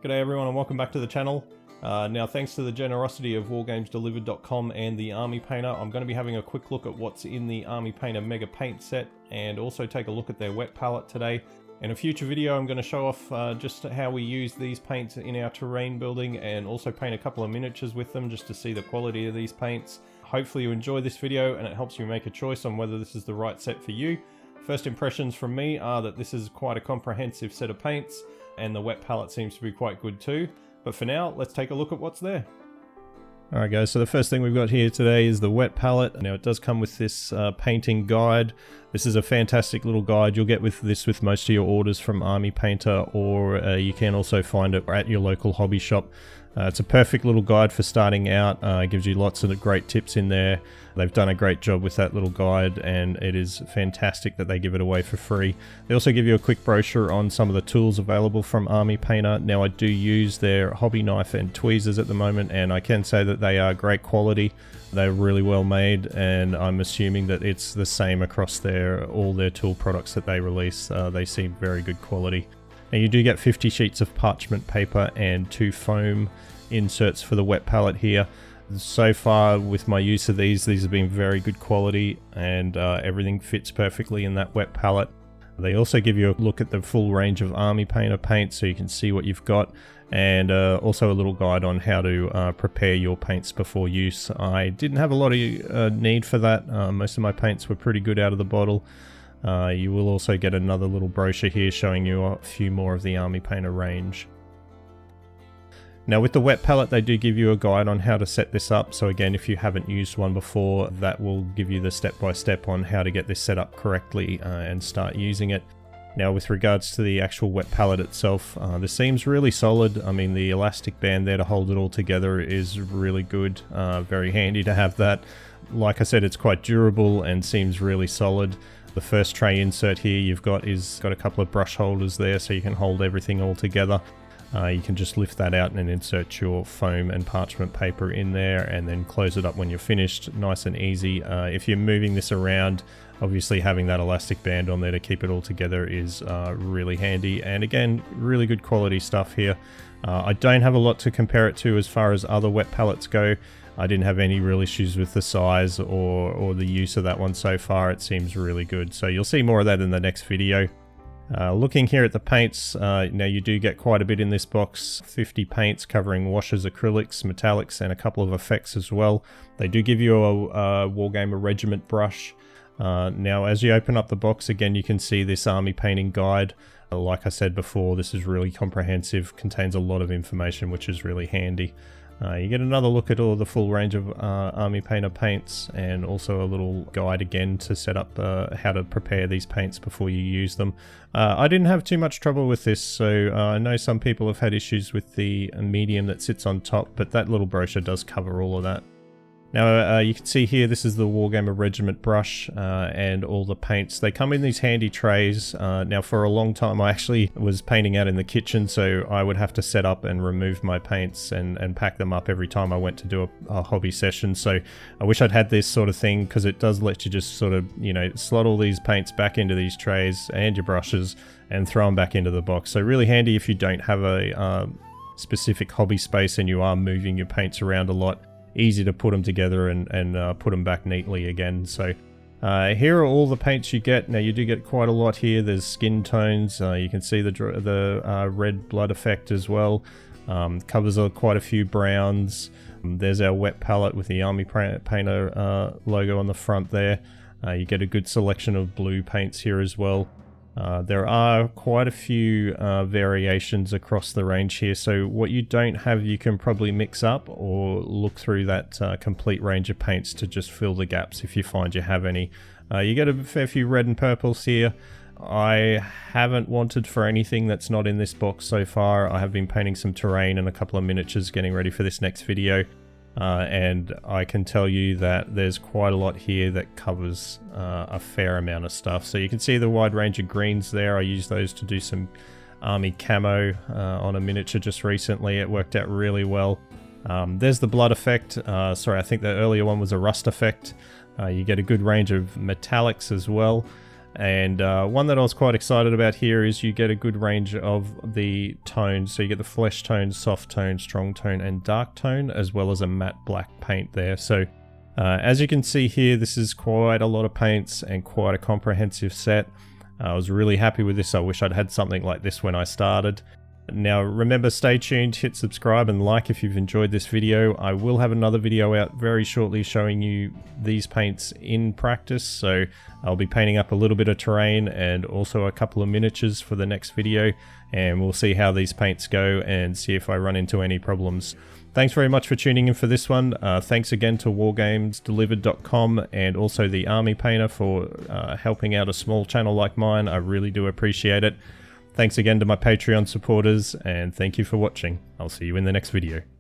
G'day everyone and welcome back to the channel. Now thanks to the generosity of wargamesdelivered.com and the Army Painter, I'm going to be having a quick look at what's in the Army Painter Mega Paint set and also take a look at their wet palette today. In a future video I'm going to show off just how we use these paints in our terrain building and also paint a couple of miniatures with them just to see the quality of these paints. Hopefully you enjoy this video and it helps you make a choice on whether this is the right set for you. First impressions from me are that this is quite a comprehensive set of paints and the wet palette seems to be quite good too. But for now, let's take a look at what's there. Alright guys, so the first thing we've got here today is the wet palette. Now it does come with this painting guide. This is a fantastic little guide. You'll get this with most of your orders from Army Painter, or you can also find it at your local hobby shop. It's a perfect little guide for starting out. It gives you lots of great tips in there. They've done a great job with that little guide and it is fantastic that they give it away for free. They also give you a quick brochure on some of the tools available from Army Painter. Now I do use their hobby knife and tweezers at the moment and I can say that they are great quality. They're really well made and I'm assuming that it's the same across all their tool products that they release. They seem very good quality. Now you do get 50 sheets of parchment paper and 2 foam inserts for the wet palette here. So far with my use of these have been very good quality and everything fits perfectly in that wet palette. They also give you a look at the full range of Army Painter paints so you can see what you've got, and also a little guide on how to prepare your paints before use. I didn't have a lot of need for that. Most of my paints were pretty good out of the bottle. You will also get another little brochure here showing you a few more of the Army Painter range. Now with the wet palette they do give you a guide on how to set this up, so again if you haven't used one before, that will give you the step-by-step on how to get this set up correctly and start using it. Now with regards to the actual wet palette itself, this seems really solid. I mean the elastic band there to hold it all together is really good, very handy to have that. Like I said, it's quite durable and seems really solid. The first tray insert here you've got a couple of brush holders there so you can hold everything all together. You can just lift that out and insert your foam and parchment paper in there and then close it up when you're finished. Nice and easy. If you're moving this around, obviously having that elastic band on there to keep it all together is really handy. And again, really good quality stuff here. I don't have a lot to compare it to as far as other wet palettes go. I didn't have any real issues with the size or the use of that one so far. It seems really good. So you'll see more of that in the next video. Looking here at the paints, now you do get quite a bit in this box. 50 paints covering washes, acrylics, metallics, and a couple of effects as well. They do give you a Wargamer Regiment brush. Now as you open up the box again you can see this Army Painting guide. Like I said before, this is really comprehensive, contains a lot of information which is really handy. You get another look at all the full range of Army Painter paints and also a little guide again to set up how to prepare these paints before you use them. I didn't have too much trouble with this, so I know some people have had issues with the medium that sits on top, but that little brochure does cover all of that. Now you can see here this is the Wargamer Regiment brush and all the paints. They come in these handy trays. Now for a long time I actually was painting out in the kitchen, so I would have to set up and remove my paints and pack them up every time I went to do a hobby session. So I wish I'd had this sort of thing because it does let you just sort of, you know, slot all these paints back into these trays and your brushes and throw them back into the box. So really handy if you don't have a specific hobby space and you are moving your paints around a lot. Easy to put them together and put them back neatly again. So here are all the paints you get. Now you do get quite a lot here. There's skin tones. You can see the red blood effect as well. Covers quite a few browns. There's our wet palette with the Army Painter logo on the front there. You get a good selection of blue paints here as well. There are quite a few variations across the range here, so what you don't have you can probably mix up or look through that complete range of paints to just fill the gaps if you find you have any. You get a fair few red and purples here. I haven't wanted for anything that's not in this box so far. I have been painting some terrain and a couple of miniatures getting ready for this next video. And I can tell you that there's quite a lot here that covers a fair amount of stuff. So you can see the wide range of greens there. I used those to do some army camo on a miniature just recently. It worked out really well. There's the blood effect. Sorry, I think the earlier one was a rust effect. You get a good range of metallics as well. And one that I was quite excited about here is you get a good range of the tones. So you get the flesh tone, soft tone, strong tone, and dark tone, as well as a matte black paint there. So as you can see here, this is quite a lot of paints and quite a comprehensive set. I was really happy with this. I wish I'd had something like this when I started. Now remember, stay tuned, hit subscribe and like if you've enjoyed this video. I will have another video out very shortly showing you these paints in practice. So I'll be painting up a little bit of terrain and also a couple of miniatures for the next video, and we'll see how these paints go and see if I run into any problems. Thanks very much for tuning in for this one. Thanks again to wargamesdelivered.com and also the Army Painter for helping out a small channel like mine. I really do appreciate it. Thanks again to my Patreon supporters, and thank you for watching. I'll see you in the next video.